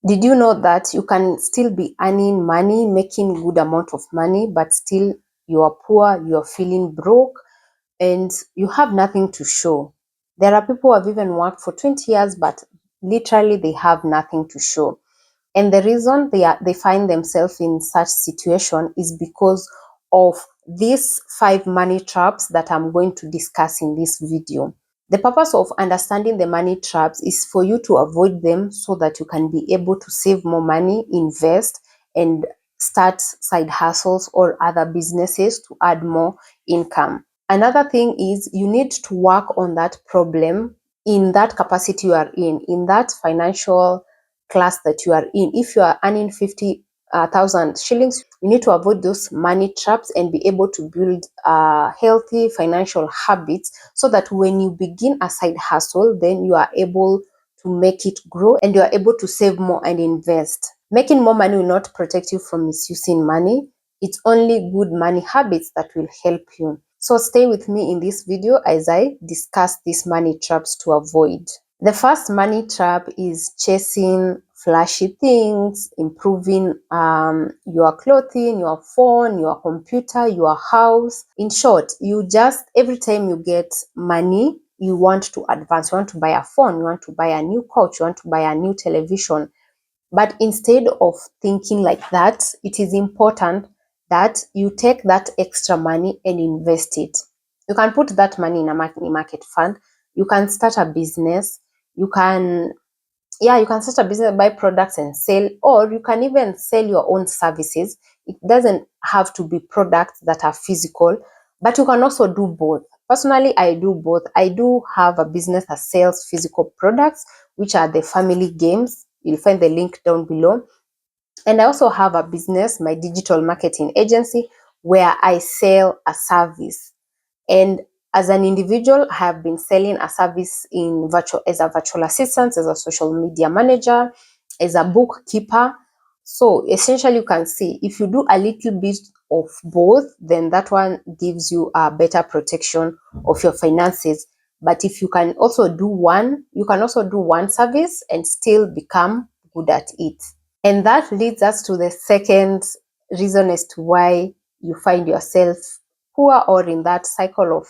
Did you know that you can still be earning money, making good amount of money, but still you are poor, you are feeling broke, and you have nothing to show? There are people who have even worked for 20 years, but literally they have nothing to show. And the reason they find themselves in such situation is because of these 5 money traps that I'm going to discuss in this video. The purpose of understanding the money traps is for you to avoid them so that you can be able to save more money, invest, and start side hustles or other businesses to add more income. Another thing is you need to work on that problem in that capacity you are in that financial class that you are in. If you are earning 50,000 shillings, you need to avoid those money traps and be able to build healthy financial habits so that when you begin a side hustle, then you are able to make it grow and you are able to save more and invest. Making more money will not protect you from misusing money. It's only good money habits that will help you. So stay with me in this video as I discuss these money traps to avoid. The first money trap is chasing flashy things, improving your clothing, your phone, your computer, your house. In short, you just, every time you get money, you want to advance. You want to buy a phone, you want to buy a new couch, you want to buy a new television. But instead of thinking like that, it is important that you take that extra money and invest it. You can put that money in a market fund. You can start a business. You can start a business, buy products and sell, or you can even sell your own services. It doesn't have to be products that are physical, but you can also do both. Personally, I do both. I do have a business that sells physical products, which are the family games. You'll find the link down below. And I also have a business, my digital marketing agency, where I sell a service. And as an individual, I have been selling a service as a virtual assistant, as a social media manager, as a bookkeeper. So essentially, you can see if you do a little bit of both, then that one gives you a better protection of your finances. But if you can also do one, you can also do one service and still become good at it. And that leads us to the second reason as to why you find yourself poor or in that cycle of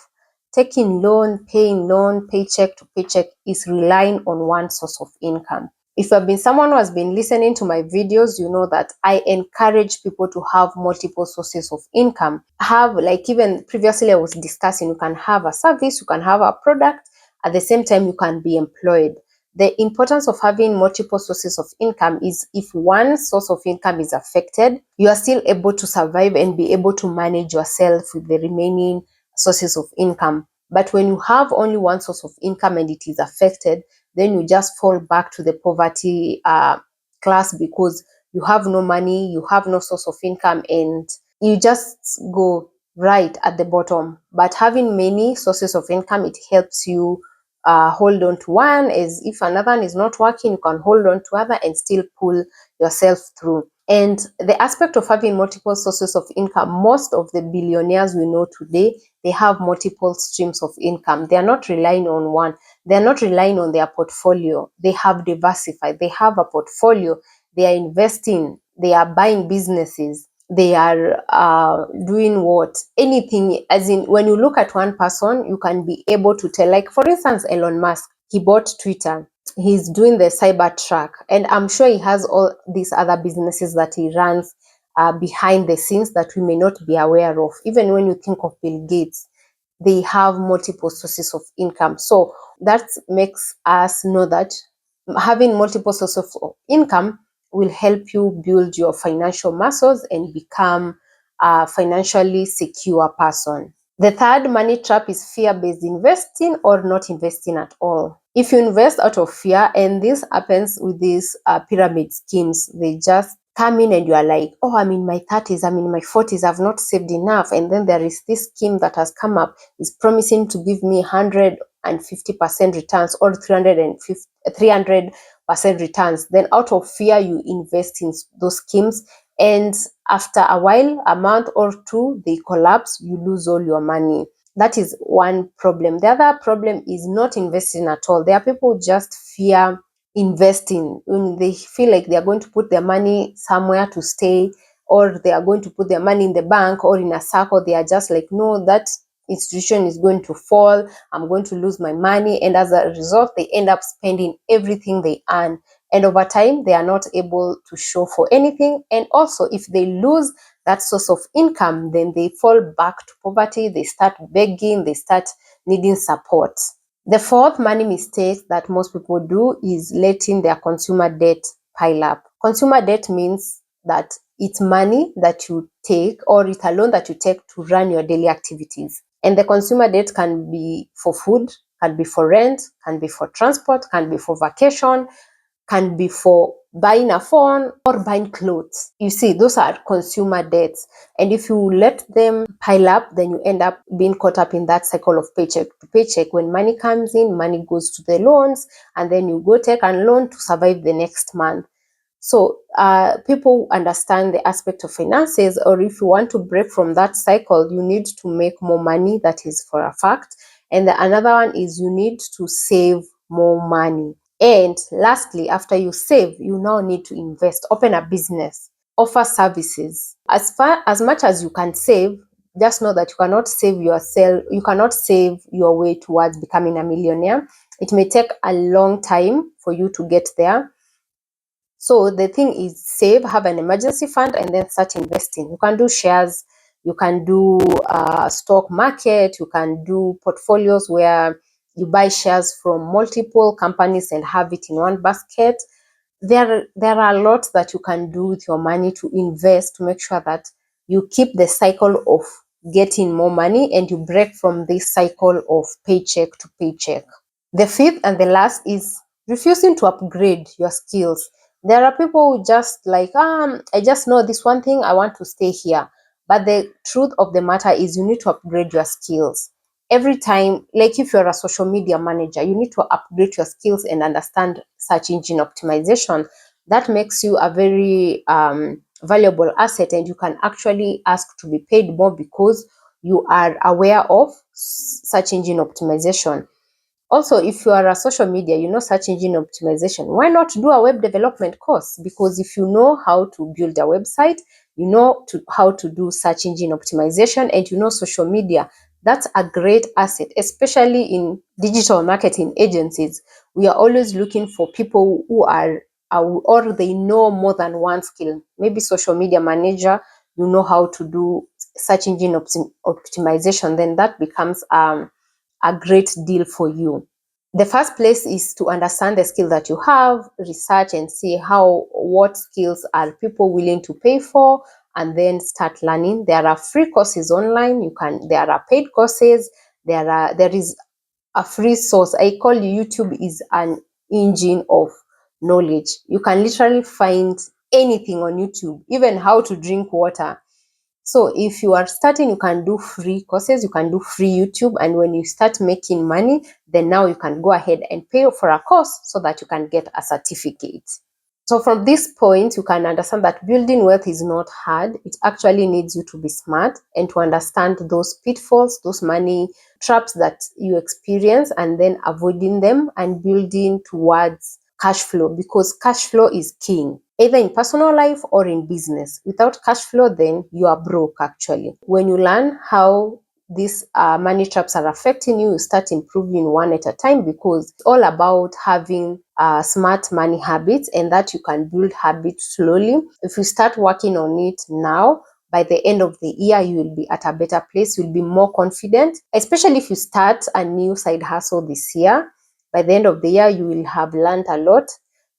taking loan, paying loan, paycheck to paycheck, is relying on one source of income. If you have been someone who has been listening to my videos, you know that I encourage people to have multiple sources of income. Like even previously I was discussing, you can have a service, you can have a product, at the same time you can be employed. The importance of having multiple sources of income is if one source of income is affected, you are still able to survive and be able to manage yourself with the remaining sources of income. But when you have only one source of income and it is affected, then you just fall back to the poverty class because you have no money, you have no source of income, and you just go right at the bottom. But having many sources of income, it helps you hold on to one. As if another one is not working, you can hold on to other and still pull yourself through. And the aspect of having multiple sources of income, most of the billionaires we know today, they have multiple streams of income. They are not relying on one. They are not relying on their portfolio. They have diversified. They have a portfolio. They are investing. They are buying businesses. They are doing what? Anything. As in, when you look at one person, you can be able to tell. Like, for instance, Elon Musk, he bought Twitter. He's doing the Cybertruck, and I'm sure he has all these other businesses that he runs behind the scenes that we may not be aware of. Even when you think of Bill Gates, they have multiple sources of income. So that makes us know that having multiple sources of income will help you build your financial muscles and become a financially secure person. The third money trap is fear-based investing or not investing at all. If you invest out of fear, and this happens with these pyramid schemes, they just come in and you are like, oh, I'm in my 30s, I'm in my 40s, I've not saved enough. And then there is this scheme that has come up, is promising to give me 150% returns or 300% returns. Then out of fear, you invest in those schemes. And after a while, a month or two, they collapse, you lose all your money. That is one problem. The other problem is not investing at all. There are people who just fear investing, when they feel like they are going to put their money somewhere to stay, or they are going to put their money in the bank or in a circle, they are just like, no, that institution is going to fall, I'm going to lose my money. And as a result, they end up spending everything they earn. And over time, they are not able to show for anything. And also, if they lose that source of income, then they fall back to poverty, they start begging, they start needing support. The fourth money mistake that most people do is letting their consumer debt pile up. Consumer debt means that it's money that you take, or it's a loan that you take to run your daily activities. And the consumer debt can be for food, can be for rent, can be for transport, can be for vacation, can be for buying a phone or buying clothes. You see, those are consumer debts. And if you let them pile up, then you end up being caught up in that cycle of paycheck to paycheck. When money comes in, money goes to the loans, and then you go take a loan to survive the next month. So people understand the aspect of finances, or if you want to break from that cycle, you need to make more money. That is for a fact. And another one is you need to save more money. And lastly, after you save, you now need to invest, open a business, offer services. As much as you can save, just know that you cannot save yourself, you cannot save your way towards becoming a millionaire. It may take a long time for you to get there. So the thing is, save, have an emergency fund, and then start investing. You can do shares, you can do stock market, you can do portfolios where you buy shares from multiple companies and have it in one basket. There are a lot that you can do with your money to invest, to make sure that you keep the cycle of getting more money and you break from this cycle of paycheck to paycheck. The fifth and the last is refusing to upgrade your skills. There are people who just like, I just know this one thing, I want to stay here. But the truth of the matter is you need to upgrade your skills. Every time, like if you're a social media manager, you need to upgrade your skills and understand search engine optimization. That makes you a very valuable asset, and you can actually ask to be paid more because you are aware of search engine optimization. Also, if you are a social media, you know search engine optimization, why not do a web development course? Because if you know how to build a website, you know how to do search engine optimization, and you know social media, that's a great asset, especially in digital marketing agencies. We are always looking for people who are, or they know more than one skill. Maybe social media manager, you know how to do search engine optimization, then that becomes a great deal for you. The first place is to understand the skill that you have, research and see what skills are people willing to pay for, and then start learning. There are free courses online. There are paid courses. There is a free source. I call YouTube is an engine of knowledge. You can literally find anything on YouTube, even how to drink water. So if you are starting, you can do free courses, you can do free YouTube, and when you start making money, then now you can go ahead and pay for a course so that you can get a certificate. So from this point, you can understand that building wealth is not hard. It actually needs you to be smart and to understand those pitfalls, those money traps that you experience, and then avoiding them and building towards cash flow, because cash flow is king, either in personal life or in business. Without cash flow, then you are broke actually. When you learn how these money traps are affecting you, you start improving one at a time, because it's all about having smart money habits, and that you can build habits slowly. If you start working on it now, by the end of the year, you will be at a better place. You'll be more confident, especially if you start a new side hustle this year. By the end of the year, you will have learned a lot.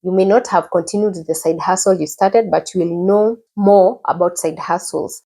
You may not have continued the side hustle you started, but you will know more about side hustles.